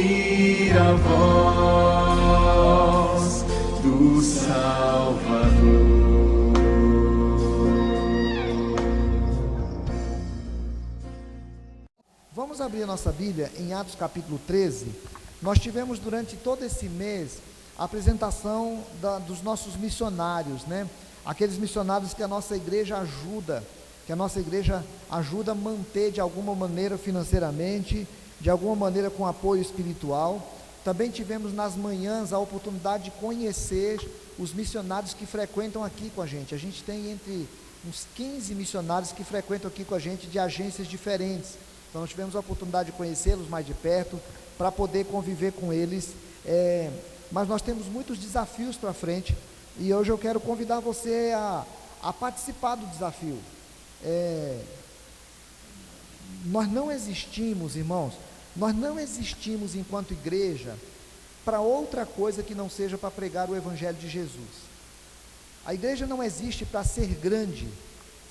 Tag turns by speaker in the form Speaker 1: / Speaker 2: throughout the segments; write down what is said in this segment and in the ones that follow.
Speaker 1: ouvir a voz do Salvador.
Speaker 2: Vamos abrir a nossa Bíblia em Atos capítulo 13. Nós tivemos durante todo esse mês a apresentação dos nossos missionários, né? Aqueles missionários que a nossa igreja ajuda, a manter de alguma maneira financeiramente, de alguma maneira com apoio espiritual. Também tivemos nas manhãs a oportunidade de conhecer os missionários que frequentam aqui com a gente. A gente tem entre uns 15 missionários que frequentam aqui com a gente de agências diferentes. Então nós tivemos a oportunidade de conhecê-los mais de perto, para poder conviver com eles, mas nós temos muitos desafios para frente, e hoje eu quero convidar você a participar do desafio. Nós não existimos, irmãos, enquanto igreja, para outra coisa que não seja para pregar o Evangelho de Jesus. A igreja não existe para ser grande.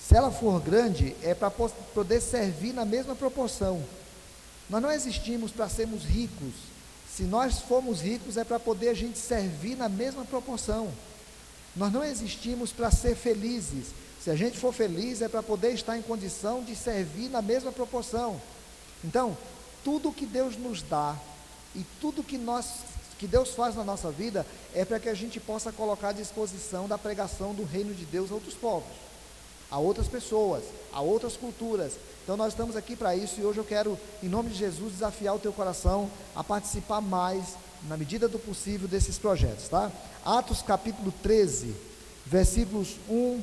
Speaker 2: Se ela for grande, é para poder servir na mesma proporção. Nós não existimos para sermos ricos. Se nós formos ricos, é para poder a gente servir na mesma proporção. Nós não existimos para ser felizes. Se a gente for feliz, é para poder estar em condição de servir na mesma proporção. Então, tudo que Deus nos dá e tudo que Deus faz na nossa vida é para que a gente possa colocar à disposição da pregação do reino de Deus a outros povos, a outras pessoas, a outras culturas. Então nós estamos aqui para isso, e hoje eu quero, em nome de Jesus, desafiar o teu coração a participar mais, na medida do possível, desses projetos, tá? Atos capítulo 13, versículos 1,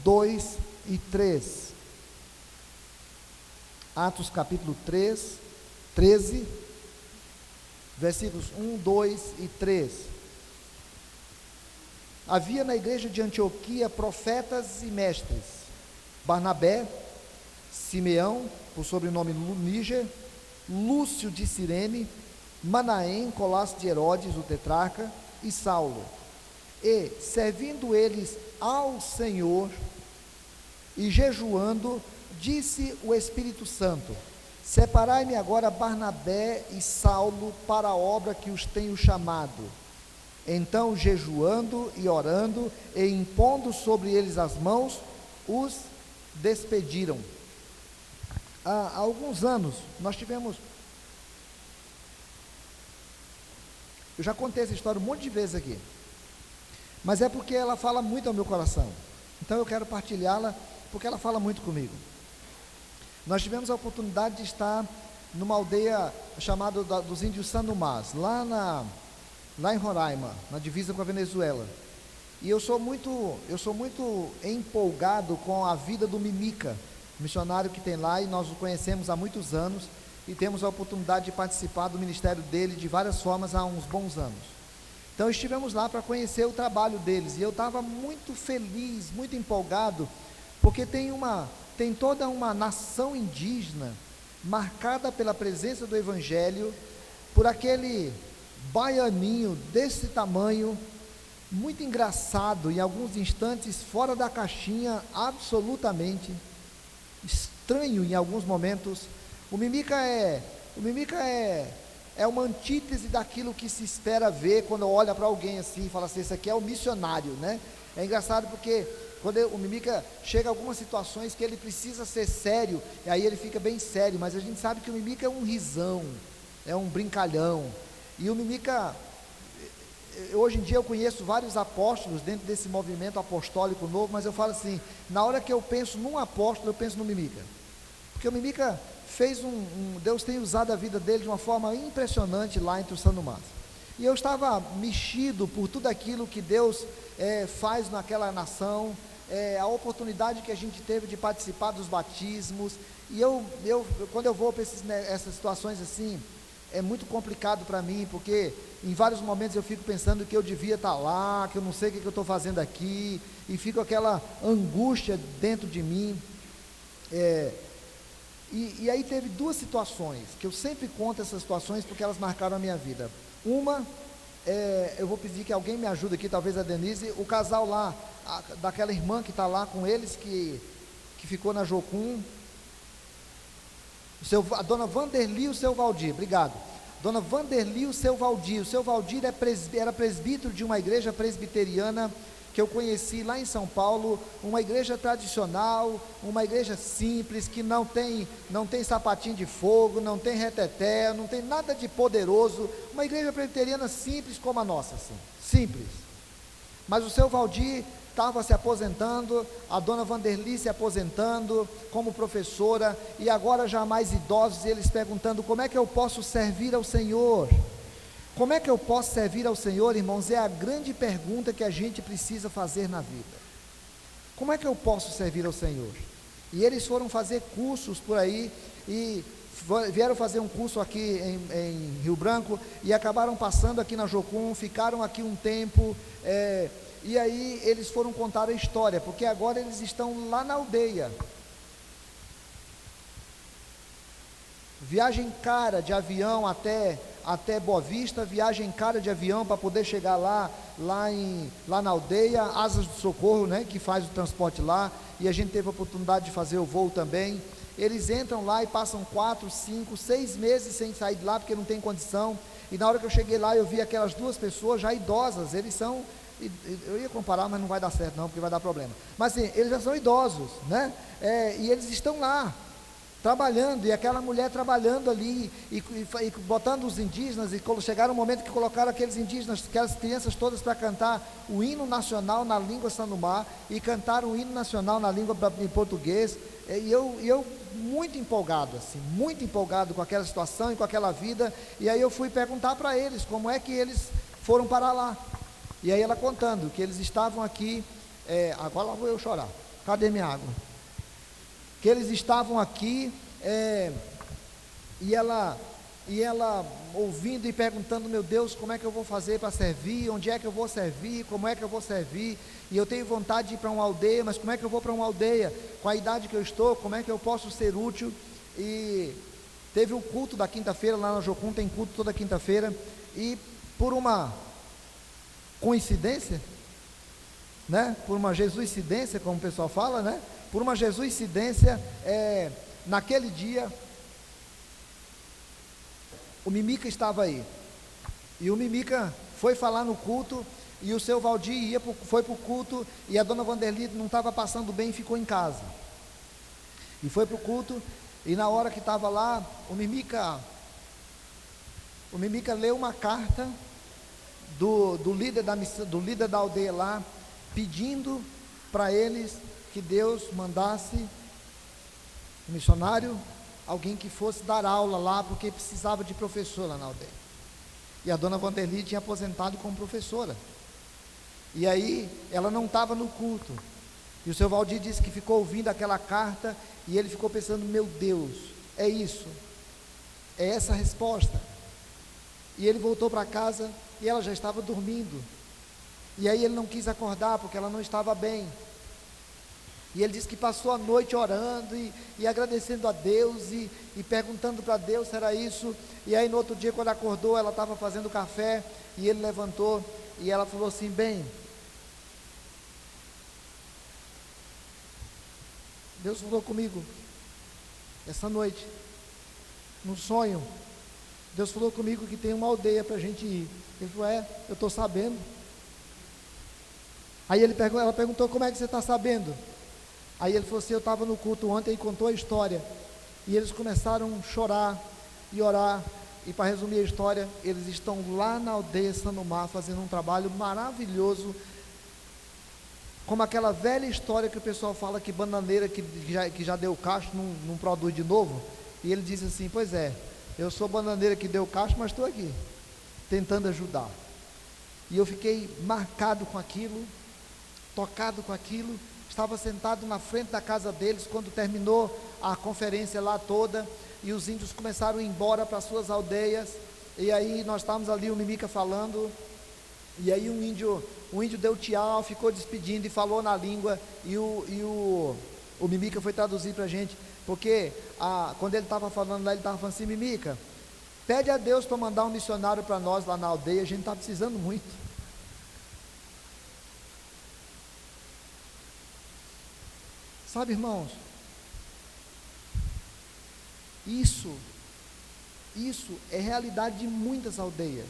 Speaker 2: 2 e 3. Atos capítulo 13, versículos 1, 2 e 3. Havia na igreja de Antioquia profetas e mestres: Barnabé, Simeão, por sobrenome Níger, Lúcio de Cirene, Manaém, Colasso de Herodes, o tetrarca, e Saulo. E, servindo eles ao Senhor e jejuando, disse o Espírito Santo: separai-me agora Barnabé e Saulo para a obra que os tenho chamado. Então, jejuando e orando e impondo sobre eles as mãos, os despediram. Há alguns anos nós tivemos, eu já contei essa história um monte de vezes aqui, mas é porque ela fala muito ao meu coração, então eu quero partilhá-la, porque ela fala muito comigo. Nós tivemos a oportunidade de estar numa aldeia chamada dos índios Sanumás, lá em Roraima, na divisa com a Venezuela. E eu sou muito empolgado com a vida do Mimica, missionário que tem lá, e nós o conhecemos há muitos anos, e temos a oportunidade de participar do ministério dele de várias formas há uns bons anos. Então estivemos lá para conhecer o trabalho deles, e eu estava muito feliz, muito empolgado, porque tem toda uma nação indígena marcada pela presença do Evangelho, por aquele baianinho desse tamanho, muito engraçado, em alguns instantes fora da caixinha, absolutamente estranho em alguns momentos. O Mimica é uma antítese daquilo que se espera ver quando olha para alguém assim e fala assim: esse aqui é o missionário, né? É engraçado porque quando o Mimica chega a algumas situações que ele precisa ser sério, e aí ele fica bem sério, mas a gente sabe que o Mimica é um risão, é um brincalhão. E o Mimica, hoje em dia eu conheço vários apóstolos dentro desse movimento apostólico novo, mas eu falo assim, na hora que eu penso num apóstolo, eu penso no Mimica, porque o Mimica fez Deus tem usado a vida dele de uma forma impressionante lá entre os Sanumás, e eu estava mexido por tudo aquilo que Deus faz naquela nação, a oportunidade que a gente teve de participar dos batismos, e quando eu vou para essas situações assim, é muito complicado para mim, porque em vários momentos eu fico pensando que eu devia estar lá, que eu não sei o que eu estou fazendo aqui, e fico aquela angústia dentro de mim. E aí teve duas situações, que eu sempre conto essas situações, porque elas marcaram a minha vida. Uma, eu vou pedir que alguém me ajude aqui, talvez a Denise, o casal lá, daquela irmã que está lá com eles, que ficou na Jocum, a dona Vanderli e o seu Valdir, obrigado. Dona Vanderli, o seu Valdir. O seu Valdir era presbítero de uma igreja presbiteriana que eu conheci lá em São Paulo, uma igreja tradicional, uma igreja simples, que não tem sapatinho de fogo, não tem reteté, não tem nada de poderoso, uma igreja presbiteriana simples como a nossa, assim, simples. Mas o seu Valdir estava se aposentando, a dona Vanderli se aposentando como professora, e agora já mais idosos, e eles perguntando: como é que eu posso servir ao Senhor? Como é que eu posso servir ao Senhor, irmãos? É a grande pergunta que a gente precisa fazer na vida. Como é que eu posso servir ao Senhor? E eles foram fazer cursos por aí, e vieram fazer um curso aqui em Rio Branco, e acabaram passando aqui na Jocum, ficaram aqui um tempo, e aí eles foram contar a história, porque agora eles estão lá na aldeia. Viagem cara de avião até Boa Vista, viagem cara de avião para poder chegar lá na aldeia, Asas do Socorro, né, que faz o transporte lá, e a gente teve a oportunidade de fazer o voo também. Eles entram lá e passam 4, 5, 6 meses sem sair de lá, porque não tem condição, e na hora que eu cheguei lá, eu vi aquelas duas pessoas já idosas, eles são, eu ia comparar, mas não vai dar certo não, porque vai dar problema, mas assim, eles já são idosos, né, e eles estão lá, trabalhando, e aquela mulher trabalhando ali, e botando os indígenas, e chegaram um momento que colocaram aqueles indígenas, aquelas crianças todas para cantar o hino nacional na língua Sanumá, e cantaram o hino nacional na língua em português, e eu muito empolgado, assim, muito empolgado com aquela situação e com aquela vida, e aí eu fui perguntar para eles, como é que eles foram parar lá, e aí ela contando, que eles estavam aqui, agora lá vou eu chorar, cadê minha água? Que eles estavam aqui, e ela ouvindo e perguntando: meu Deus, como é que eu vou fazer para servir, onde é que eu vou servir, como é que eu vou servir, e eu tenho vontade de ir para uma aldeia, mas como é que eu vou para uma aldeia, com a idade que eu estou, como é que eu posso ser útil? E teve um culto da quinta-feira, lá na Jocum tem culto toda quinta-feira, e por uma coincidência, né, por uma jesuicidência, como o pessoal fala, né, por uma jesuicidência, naquele dia, o Mimica estava aí, e o Mimica foi falar no culto, e o seu Valdir foi para o culto, e a dona Vanderli não estava passando bem, ficou em casa, e foi para o culto, e na hora que estava lá, o Mimica leu uma carta do líder da missão, do líder da aldeia lá, pedindo para eles que Deus mandasse um missionário, alguém que fosse dar aula lá, porque precisava de professor lá na aldeia, e a dona Vanderli tinha aposentado como professora, e aí ela não estava no culto, e o seu Valdir disse que ficou ouvindo aquela carta, e ele ficou pensando: meu Deus, é isso, é essa a resposta, e ele voltou para casa, e ela já estava dormindo, e aí ele não quis acordar, porque ela não estava bem, e ele disse que passou a noite orando, e agradecendo a Deus, e perguntando para Deus se era isso, e aí no outro dia, quando acordou, ela estava fazendo café, e ele levantou, e ela falou assim: bem, Deus falou comigo, essa noite, num sonho, Deus falou comigo que tem uma aldeia para a gente ir. Ele falou: eu estou sabendo. Aí ela perguntou: como é que você está sabendo? Aí ele falou assim: eu estava no culto ontem, e contou a história, e eles começaram a chorar e orar, e para resumir a história, eles estão lá na aldeia Sanumá, fazendo um trabalho maravilhoso, como aquela velha história que o pessoal fala, que bananeira que já deu cacho, não produz de novo, e ele disse assim: pois é, eu sou bananeira que deu cacho, mas estou aqui, tentando ajudar. E eu fiquei marcado com aquilo, tocado com aquilo. Estava sentado na frente da casa deles, quando terminou a conferência lá toda, e os índios começaram a ir embora para suas aldeias, e aí nós estávamos ali, o Mimica falando, e aí o índio deu tchau, ficou despedindo e falou na língua, e o Mimica foi traduzir para a gente, porque quando ele estava falando lá, ele estava falando assim: Mimica, pede a Deus para mandar um missionário para nós lá na aldeia, a gente está precisando muito. Sabe, irmãos, isso Isso é realidade de muitas aldeias,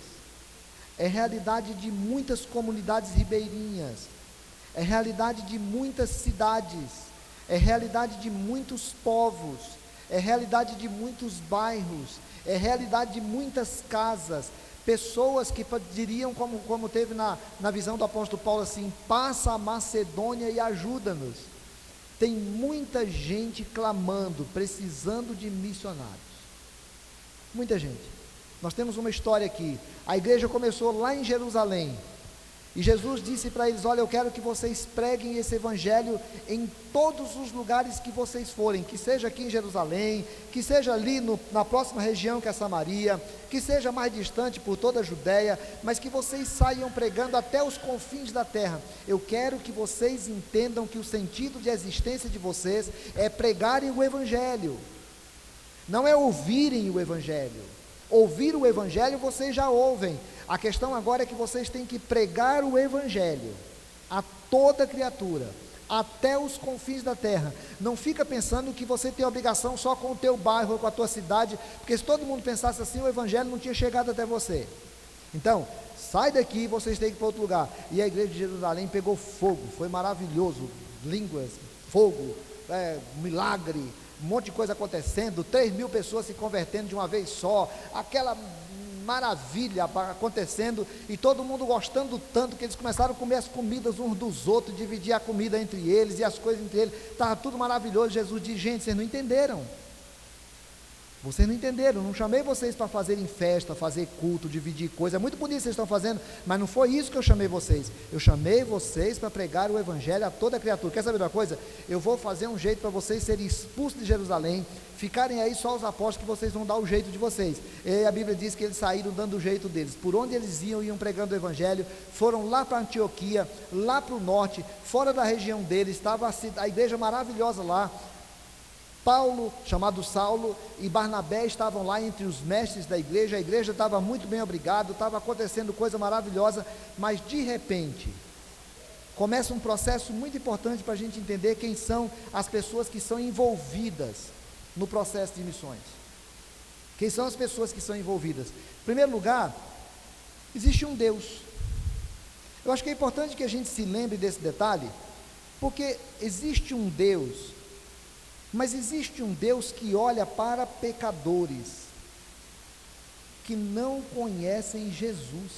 Speaker 2: é realidade de muitas comunidades ribeirinhas, é realidade de muitas cidades, é realidade de muitos povos, é realidade de muitos bairros, é realidade de muitas casas, pessoas que diriam, como teve na visão do apóstolo Paulo, assim: passa a Macedônia e ajuda-nos. Tem muita gente clamando, precisando de missionários, muita gente. Nós temos uma história aqui, a igreja começou lá em Jerusalém, e Jesus disse para eles: olha, eu quero que vocês preguem esse evangelho em todos os lugares que vocês forem, que seja aqui em Jerusalém, que seja ali na próxima região que é Samaria, que seja mais distante por toda a Judéia, mas que vocês saiam pregando até os confins da terra. Eu quero que vocês entendam que o sentido de existência de vocês é pregarem o evangelho, não é ouvirem o evangelho. Ouvir o evangelho vocês já ouvem, a questão agora é que vocês têm que pregar o evangelho a toda criatura, até os confins da terra. Não fica pensando que você tem obrigação só com o teu bairro ou com a tua cidade, porque se todo mundo pensasse assim, o evangelho não tinha chegado até você. Então, sai daqui, vocês têm que ir para outro lugar. E a igreja de Jerusalém pegou fogo, foi maravilhoso, línguas, fogo, milagre, um monte de coisa acontecendo, 3.000 pessoas se convertendo de uma vez só, aquela maravilha acontecendo, e todo mundo gostando tanto, que eles começaram a comer as comidas uns dos outros, dividir a comida entre eles, e as coisas entre eles, estava tudo maravilhoso. Jesus diz: gente, vocês não entenderam, não chamei vocês para fazerem festa, fazer culto, dividir coisa, é muito bonito vocês estão fazendo, mas não foi isso que eu chamei vocês para pregar o evangelho a toda criatura. Quer saber de uma coisa? Eu vou fazer um jeito para vocês serem expulsos de Jerusalém, ficarem aí só os apóstolos, que vocês vão dar o jeito de vocês. E a Bíblia diz que eles saíram dando o jeito deles, por onde eles iam pregando o evangelho, foram lá para Antioquia, lá para o norte, fora da região deles, estava a igreja maravilhosa lá. Paulo, chamado Saulo, e Barnabé estavam lá entre os mestres da igreja, a igreja estava muito bem, obrigado, estava acontecendo coisa maravilhosa, mas de repente, começa um processo muito importante para a gente entender quem são as pessoas que são envolvidas no processo de missões. Quem são as pessoas que são envolvidas? Em primeiro lugar, existe um Deus. Eu acho que é importante que a gente se lembre desse detalhe, porque existe um Deus, mas existe um Deus que olha para pecadores que não conhecem Jesus.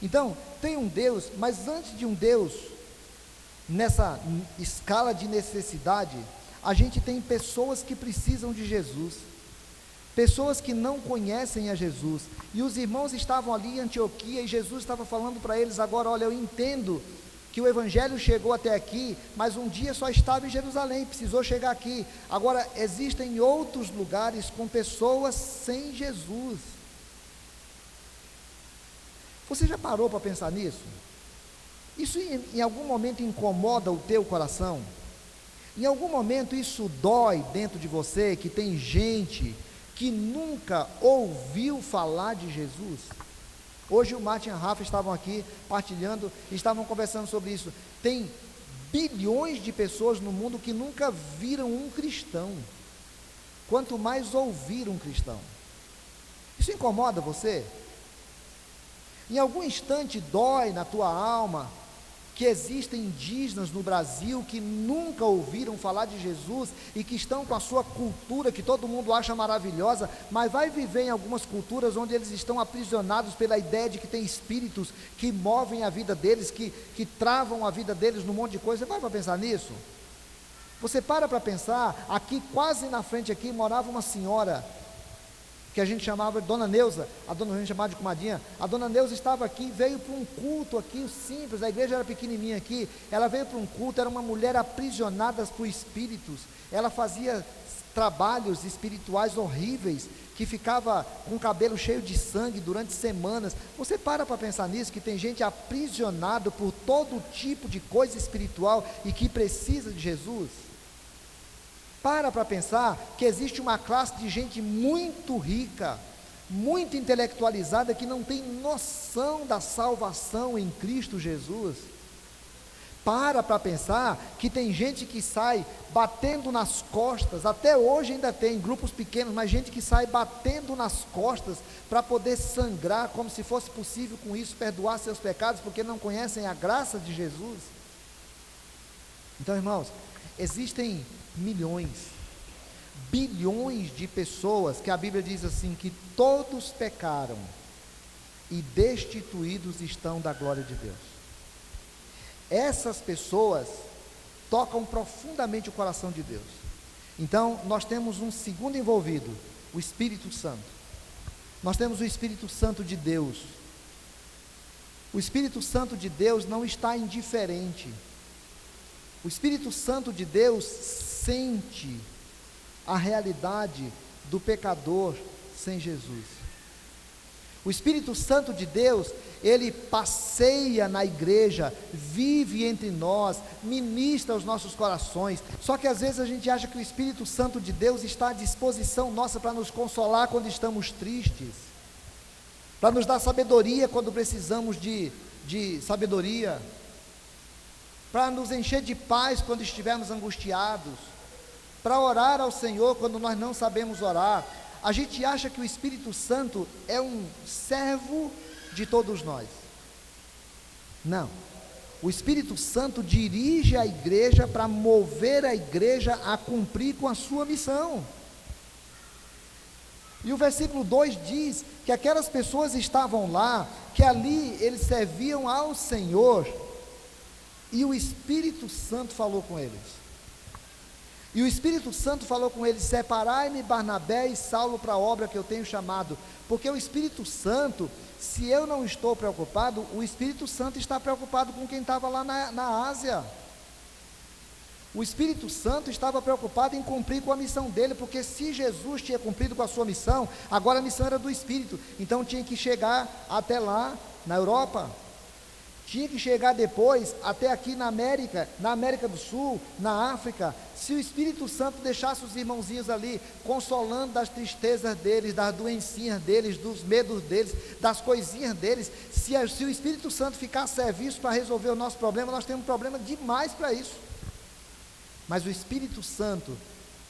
Speaker 2: Então, tem um Deus, mas antes de um Deus, nessa escala de necessidade, a gente tem pessoas que precisam de Jesus, pessoas que não conhecem a Jesus, e os irmãos estavam ali em Antioquia, e Jesus estava falando para eles agora: olha, eu entendo que o evangelho chegou até aqui, mas um dia só estava em Jerusalém, precisou chegar aqui. Agora, existem outros lugares com pessoas sem Jesus. Você já parou para pensar nisso? Isso em algum momento incomoda o teu coração? Em algum momento isso dói dentro de você, que tem gente que nunca ouviu falar de Jesus? Hoje o Martin e a Rafa estavam aqui partilhando, estavam conversando sobre isso. Tem bilhões de pessoas no mundo que nunca viram um cristão, quanto mais ouvir um cristão. Isso incomoda você? Em algum instante dói na tua alma que existem indígenas no Brasil que nunca ouviram falar de Jesus e que estão com a sua cultura, que todo mundo acha maravilhosa, mas vai viver em algumas culturas onde eles estão aprisionados pela ideia de que tem espíritos que movem a vida deles, que travam a vida deles num monte de coisa. Você vai para pensar nisso? Você para pensar, aqui quase na frente aqui morava uma senhora, que a gente chamava de Dona Neuza, a gente chamava de comadinha. A Dona Neuza estava aqui, veio para um culto aqui, simples, a igreja era pequenininha aqui, ela veio para um culto, era uma mulher aprisionada por espíritos, ela fazia trabalhos espirituais horríveis, que ficava com o cabelo cheio de sangue durante semanas. Você para pensar nisso, que tem gente aprisionada por todo tipo de coisa espiritual e que precisa de Jesus? Para pensar que existe uma classe de gente muito rica, muito intelectualizada, que não tem noção da salvação em Cristo Jesus. Para pensar que tem gente que sai batendo nas costas, até hoje ainda tem grupos pequenos, mas gente que sai batendo nas costas para poder sangrar, como se fosse possível com isso perdoar seus pecados, porque não conhecem a graça de Jesus. Então, irmãos, existem milhões, bilhões de pessoas que a Bíblia diz assim, que todos pecaram e destituídos estão da glória de Deus. Essas pessoas tocam profundamente o coração de Deus. Então, nós temos um segundo envolvido, o Espírito Santo. Nós temos o Espírito Santo de Deus. O Espírito Santo de Deus não está indiferente. O Espírito Santo de Deus sente a realidade do pecador sem Jesus. O Espírito Santo de Deus, ele passeia na igreja, vive entre nós, ministra os nossos corações. Só que às vezes a gente acha que o Espírito Santo de Deus está à disposição nossa para nos consolar quando estamos tristes, para nos dar sabedoria quando precisamos de sabedoria, para nos encher de paz quando estivermos angustiados, para orar ao Senhor quando nós não sabemos orar. A gente acha que o Espírito Santo é um servo de todos nós. Não. O Espírito Santo dirige a igreja para mover a igreja a cumprir com a sua missão. E o versículo 2 diz que aquelas pessoas estavam lá, que ali eles serviam ao Senhor, e o Espírito Santo falou com eles. E o Espírito Santo falou com eles: separai-me Barnabé e Saulo para a obra que eu tenho chamado. Porque o Espírito Santo, se eu não estou preocupado, o Espírito Santo está preocupado com quem estava lá na Ásia. O Espírito Santo estava preocupado em cumprir com a missão dele, porque se Jesus tinha cumprido com a sua missão, agora a missão era do Espírito. Então tinha que chegar até lá, na Europa. Tinha que chegar depois até aqui na América do Sul, na África. Se o Espírito Santo deixasse os irmãozinhos ali, consolando das tristezas deles, das doencinhas deles, dos medos deles, das coisinhas deles, se o Espírito Santo ficar a serviço para resolver o nosso problema, nós temos um problema demais para isso. Mas o Espírito Santo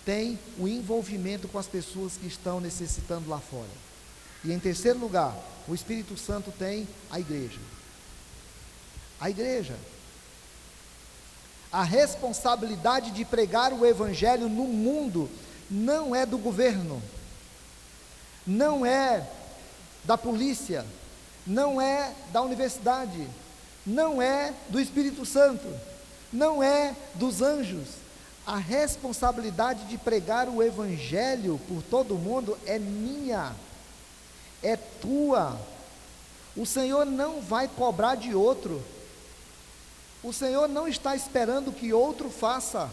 Speaker 2: tem o envolvimento com as pessoas que estão necessitando lá fora. E em terceiro lugar, o Espírito Santo tem a igreja. A igreja. A responsabilidade de pregar o Evangelho no mundo não é do governo, não é da polícia, não é da universidade, não é do Espírito Santo, não é dos anjos. A responsabilidade de pregar o Evangelho por todo o mundo é minha, é tua. O Senhor não vai cobrar de outro. O Senhor não está esperando que outro faça.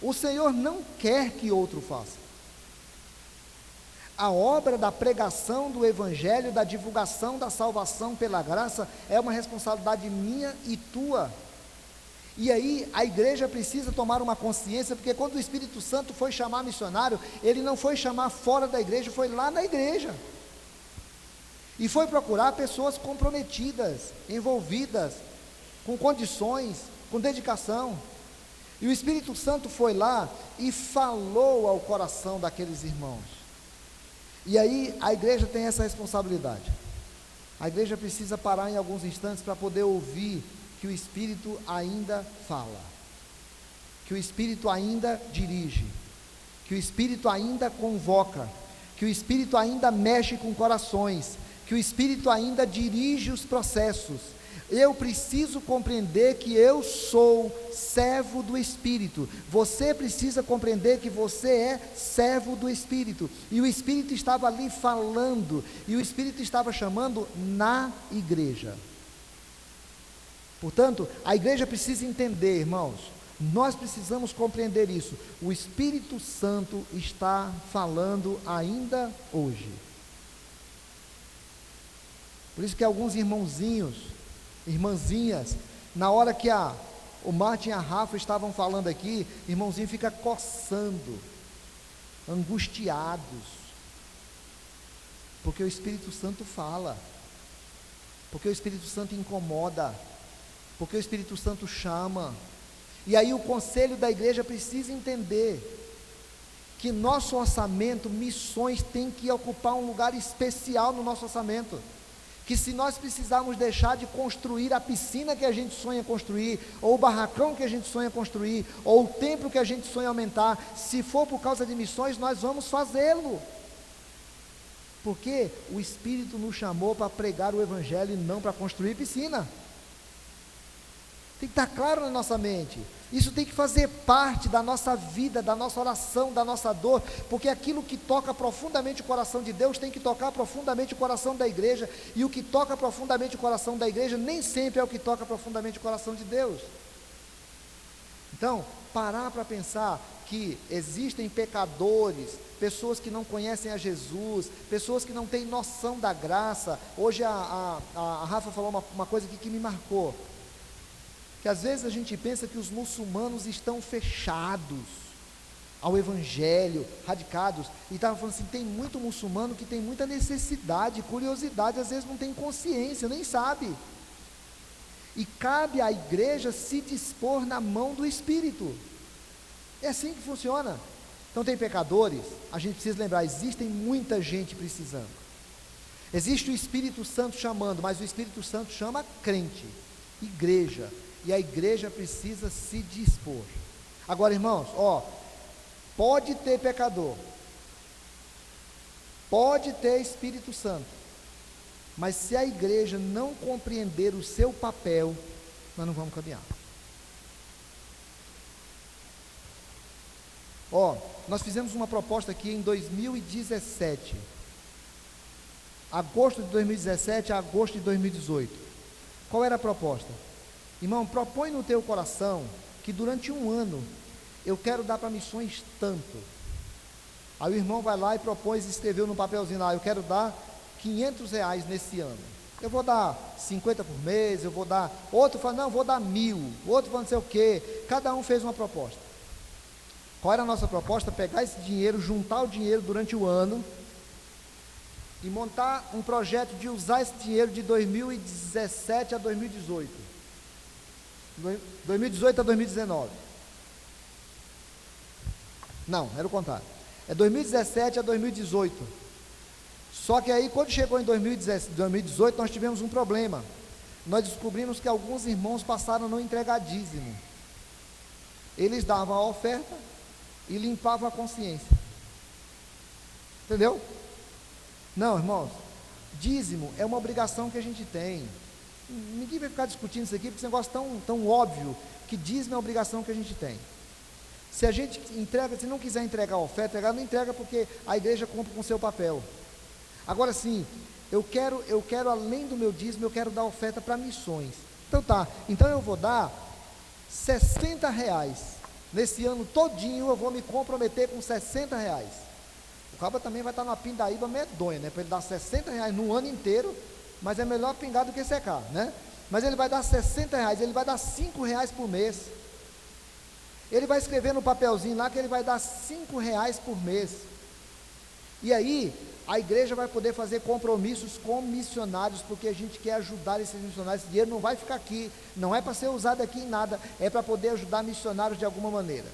Speaker 2: O Senhor não quer que outro faça. A obra da pregação do Evangelho, da divulgação da salvação pela graça, é uma responsabilidade minha e tua. E aí a igreja precisa tomar uma consciência, porque quando o Espírito Santo foi chamar missionário, ele não foi chamar fora da igreja, foi lá na igreja. E foi procurar pessoas comprometidas, envolvidas, com condições, com dedicação. E o Espírito Santo foi lá e falou ao coração daqueles irmãos. E aí a igreja tem essa responsabilidade. A igreja precisa parar em alguns instantes para poder ouvir que o Espírito ainda fala, que o Espírito ainda dirige, que o Espírito ainda convoca, que o Espírito ainda mexe com corações, que o Espírito ainda dirige os processos. Eu preciso compreender que eu sou servo do Espírito. Você precisa compreender que você é servo do Espírito. E o Espírito estava ali falando, e o Espírito estava chamando na igreja. Portanto, a igreja precisa entender, irmãos, nós precisamos compreender isso. O Espírito Santo está falando ainda hoje. Por isso que alguns irmãozinhos, irmãzinhas, na hora que o Martin e a Rafa estavam falando aqui, irmãozinho fica coçando, angustiados, porque o Espírito Santo fala, porque o Espírito Santo incomoda, porque o Espírito Santo chama. E aí o conselho da igreja precisa entender que nosso orçamento, missões, tem que ocupar um lugar especial no nosso orçamento. Que se nós precisarmos deixar de construir a piscina que a gente sonha construir, ou o barracão que a gente sonha construir, ou o templo que a gente sonha aumentar, se for por causa de missões, nós vamos fazê-lo. Porque o Espírito nos chamou para pregar o Evangelho e não para construir piscina. Tem que estar claro na nossa mente. Isso tem que fazer parte da nossa vida, da nossa oração, da nossa dor, porque aquilo que toca profundamente o coração de Deus tem que tocar profundamente o coração da igreja, e o que toca profundamente o coração da igreja nem sempre é o que toca profundamente o coração de Deus. Então, parar para pensar que existem pecadores, pessoas que não conhecem a Jesus, pessoas que não têm noção da graça. Hoje a Rafa falou uma coisa aqui que me marcou, que às vezes a gente pensa que os muçulmanos estão fechados ao Evangelho, radicados, e estava falando assim, tem muito muçulmano que tem muita necessidade, curiosidade, às vezes não tem consciência, nem sabe, e cabe à igreja se dispor na mão do Espírito. É assim que funciona. Então tem pecadores, a gente precisa lembrar, existem muita gente precisando, existe o Espírito Santo chamando, mas o Espírito Santo chama crente, igreja, e a igreja precisa se dispor. Agora, irmãos, pode ter pecador, pode ter Espírito Santo, mas se a igreja não compreender o seu papel, nós não vamos caminhar. Nós fizemos uma proposta aqui em 2017, agosto de 2017 a agosto de 2018. Qual era a proposta? Irmão, propõe no teu coração que durante um ano eu quero dar para missões tanto. Aí o irmão vai lá e propôs, escreveu no papelzinho lá, eu quero dar R$500 nesse ano. Eu vou dar 50 por mês, eu vou dar, outro fala, não, vou dar 1.000, outro fala não sei o quê, cada um fez uma proposta. Qual era a nossa proposta? Pegar esse dinheiro, juntar o dinheiro durante o ano e montar um projeto de usar esse dinheiro de 2017 a 2018. 2018 a 2019. Não, era o contrário. É 2017 a 2018. Só que aí, quando chegou em 2018, nós tivemos um problema. Nós descobrimos que alguns irmãos passaram a não entregar dízimo. Eles davam a oferta e limpavam a consciência. Entendeu? Não, irmãos, dízimo é uma obrigação que a gente tem. Ninguém vai ficar discutindo isso aqui, porque esse negócio tão óbvio, que dízimo é uma obrigação que a gente tem. Se a gente entrega, se não quiser entregar a oferta, não entrega, porque a igreja cumpre com o seu papel. Agora sim, eu quero além do meu dízimo, eu quero dar oferta para missões. Então eu vou dar R$60. Nesse ano todinho eu vou me comprometer com R$60. O cabo também vai estar numa pindaíba medonha, né? Para ele dar R$60 no ano inteiro, mas é melhor pingar do que secar, né? Mas ele vai dar R$60, ele vai dar R$5 por mês. Ele vai escrever no papelzinho lá que ele vai dar R$5 por mês. E aí, a igreja vai poder fazer compromissos com missionários, porque a gente quer ajudar esses missionários. Esse dinheiro não vai ficar aqui, não é para ser usado aqui em nada, é para poder ajudar missionários de alguma maneira.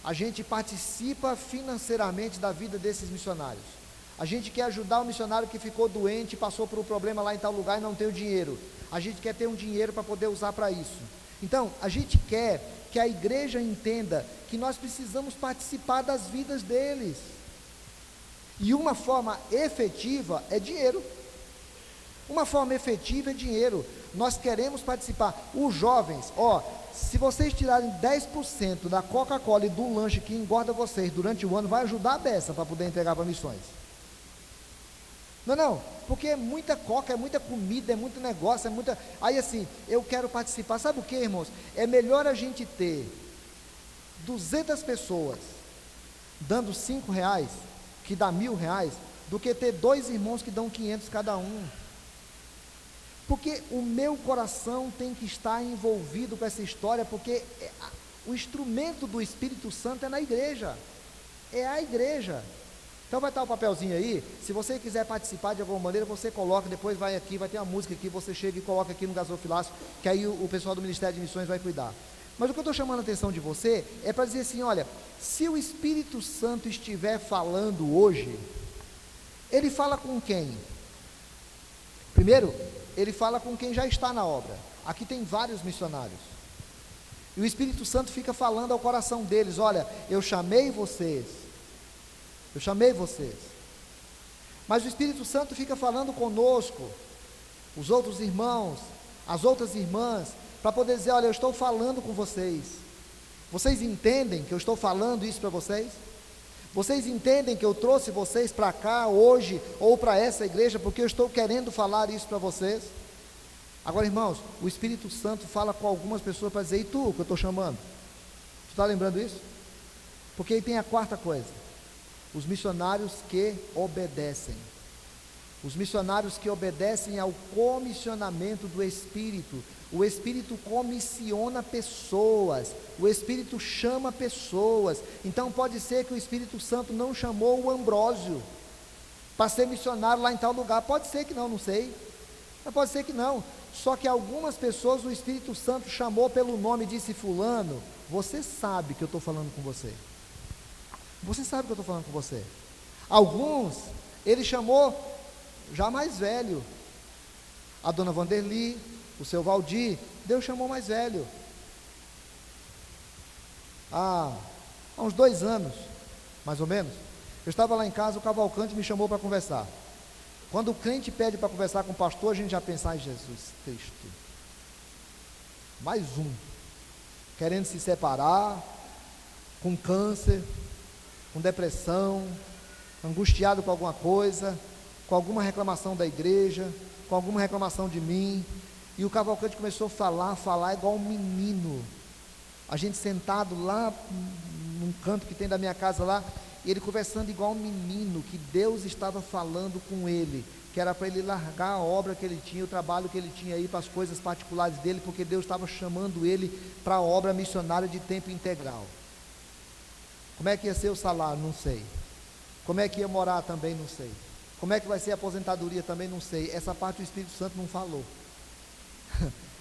Speaker 2: A gente participa financeiramente da vida desses missionários. A gente quer ajudar o missionário que ficou doente, passou por um problema lá em tal lugar e não tem o dinheiro. A gente quer ter um dinheiro para poder usar para isso. Então, a gente quer que a igreja entenda que nós precisamos participar das vidas deles. E uma forma efetiva é dinheiro. Uma forma efetiva é dinheiro. Nós queremos participar. Os jovens, se vocês tirarem 10% da Coca-Cola e do lanche que engorda vocês durante o ano, vai ajudar a beça para poder entregar para missões. Não, porque é muita coca, é muita comida, é muito negócio, é muita... Aí assim, eu quero participar. Sabe o que, irmãos? É melhor a gente ter 200 pessoas dando R$5, que dá R$1.000, do que ter 2 irmãos que dão 500 cada um. Porque o meu coração tem que estar envolvido com essa história, porque o instrumento do Espírito Santo é na igreja, é a igreja. Então vai estar o papelzinho aí, se você quiser participar de alguma maneira, você coloca, depois vai aqui, vai ter uma música aqui, você chega e coloca aqui no gasofilácio, que aí o pessoal do Ministério de Missões vai cuidar. Mas o que eu estou chamando a atenção de você, é para dizer assim, olha, se o Espírito Santo estiver falando hoje, ele fala com quem? Primeiro, ele fala com quem já está na obra. Aqui tem vários missionários, e o Espírito Santo fica falando ao coração deles, olha, eu chamei vocês, mas o Espírito Santo fica falando conosco, os outros irmãos, as outras irmãs, para poder dizer, olha, eu estou falando com vocês, vocês entendem que eu estou falando isso para vocês? Vocês entendem que eu trouxe vocês para cá hoje, ou para essa igreja, porque eu estou querendo falar isso para vocês? Agora, irmãos, o Espírito Santo fala com algumas pessoas para dizer, e tu, que eu estou chamando? Tu está lembrando isso? Porque aí tem a quarta coisa, os missionários que obedecem. Os missionários que obedecem ao comissionamento do Espírito. O Espírito comissiona pessoas, o Espírito chama pessoas. Então pode ser que o Espírito Santo não chamou o Ambrósio para ser missionário lá em tal lugar, pode ser que não, não sei, mas pode ser que não. Só que algumas pessoas o Espírito Santo chamou pelo nome e disse, fulano, você sabe que eu estou falando com você, você sabe que eu estou falando com você. Alguns ele chamou já mais velho, a dona Vanderli, o seu Valdir, Deus chamou mais velho, há uns 2 anos, mais ou menos, eu estava lá em casa, o Cavalcante me chamou para conversar. Quando o crente pede para conversar com o pastor, a gente já pensa, ai Jesus Cristo, mais um, querendo se separar, com câncer, com depressão, angustiado com alguma coisa, com alguma reclamação da igreja, com alguma reclamação de mim. E o Cavalcante começou a falar igual um menino, a gente sentado lá num canto que tem da minha casa lá, e ele conversando igual um menino, que Deus estava falando com ele, que era para ele largar a obra que ele tinha, o trabalho que ele tinha aí para as coisas particulares dele, porque Deus estava chamando ele para a obra missionária de tempo integral. Como é que ia ser o salário? Não sei. Como é que ia morar? Também não sei. Como é que vai ser a aposentadoria? Também não sei. Essa parte o Espírito Santo não falou.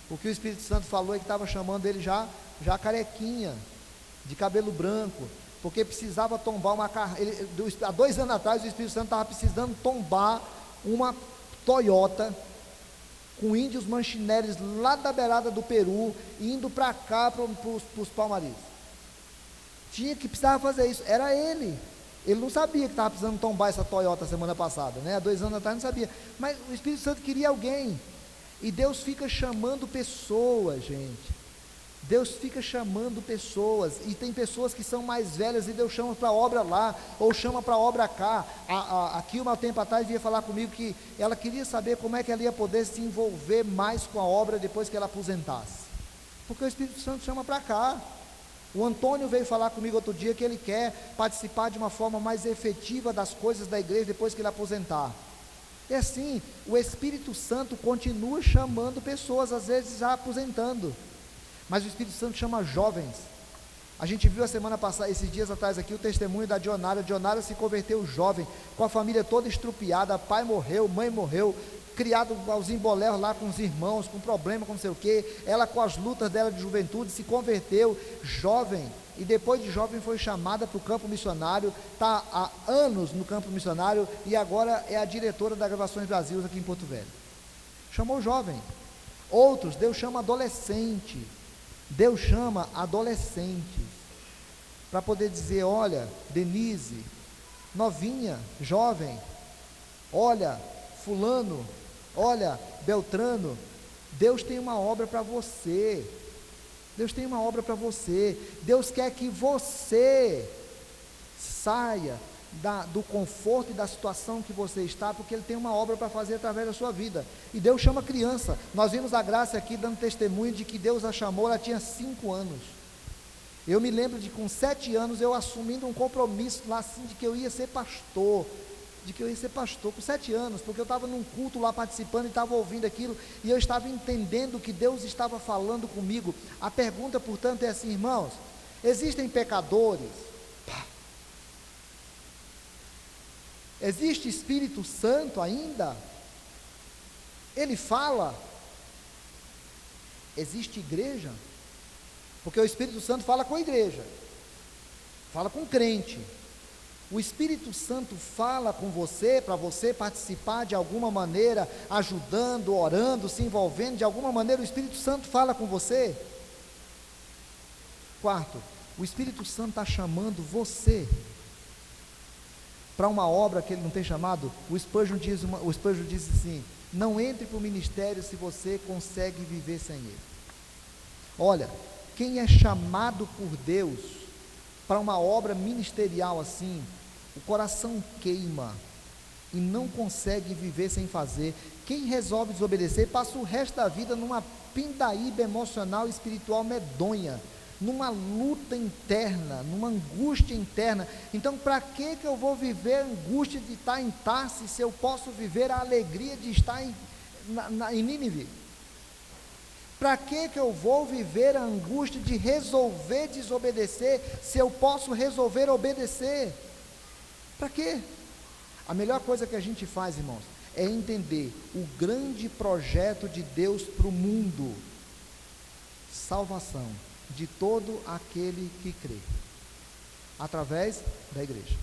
Speaker 2: O que o Espírito Santo falou é que estava chamando ele já carequinha, de cabelo branco, porque precisava tombar uma há 2 anos atrás o Espírito Santo estava precisando tombar uma Toyota com índios manchineres lá da beirada do Peru, indo para cá, para os Palmares. Precisava fazer isso, era ele não sabia que estava precisando tombar essa Toyota semana passada, né? Há 2 anos atrás não sabia, mas o Espírito Santo queria alguém, e Deus fica chamando pessoas, gente, Deus fica chamando pessoas, e tem pessoas que são mais velhas, e Deus chama para a obra lá, ou chama para a obra cá. Aqui um tempo atrás veio falar comigo que ela queria saber como é que ela ia poder se envolver mais com a obra depois que ela aposentasse, porque o Espírito Santo chama para cá. O Antônio veio falar comigo outro dia que ele quer participar de uma forma mais efetiva das coisas da igreja depois que ele aposentar. É assim, o Espírito Santo continua chamando pessoas, às vezes já aposentando, mas o Espírito Santo chama jovens. A gente viu a semana passada, esses dias atrás aqui, o testemunho da Dionara. Dionara se converteu jovem, com a família toda estrupiada, pai morreu, mãe morreu, criado aos emboléus lá com os irmãos, com problema, com não sei o que, ela com as lutas dela de juventude, se converteu jovem, e depois de jovem foi chamada para o campo missionário, está há anos no campo missionário, e agora é a diretora da Gravações Brasil aqui em Porto Velho. Chamou jovem. Outros, Deus chama adolescente, para poder dizer, olha, Denise, novinha, jovem, olha, fulano, olha, Beltrano, Deus tem uma obra para você, Deus tem uma obra para você, Deus quer que você saia do conforto e da situação que você está, porque Ele tem uma obra para fazer através da sua vida. E Deus chama criança. Nós vimos a Graça aqui dando testemunho de que Deus a chamou, ela tinha 5 anos. Eu me lembro de com 7 anos eu assumindo um compromisso lá assim, de que eu ia ser pastor, com 7 anos, porque eu estava num culto lá participando e estava ouvindo aquilo, e eu estava entendendo que Deus estava falando comigo. A pergunta, portanto, é assim, irmãos, existem pecadores? Existe Espírito Santo ainda? Ele fala? Existe igreja? Porque o Espírito Santo fala com a igreja, fala com o crente. O Espírito Santo fala com você, para você participar de alguma maneira, ajudando, orando, se envolvendo, de alguma maneira o Espírito Santo fala com você? Quarto, o Espírito Santo está chamando você para uma obra que ele não tem chamado. O Spurgeon diz assim: não entre para o ministério se você consegue viver sem ele. Olha, quem é chamado por Deus para uma obra ministerial assim, o coração queima e não consegue viver sem fazer. Quem resolve desobedecer passa o resto da vida numa pindaíba emocional e espiritual medonha, numa luta interna, numa angústia interna. Então, para que eu vou viver a angústia de estar em Tarsis, se eu posso viver a alegria de estar em Nínive? Para que eu vou viver a angústia de resolver desobedecer, se eu posso resolver obedecer? Para quê? A melhor coisa que a gente faz, irmãos, é entender o grande projeto de Deus para o mundo: salvação de todo aquele que crê, através da igreja.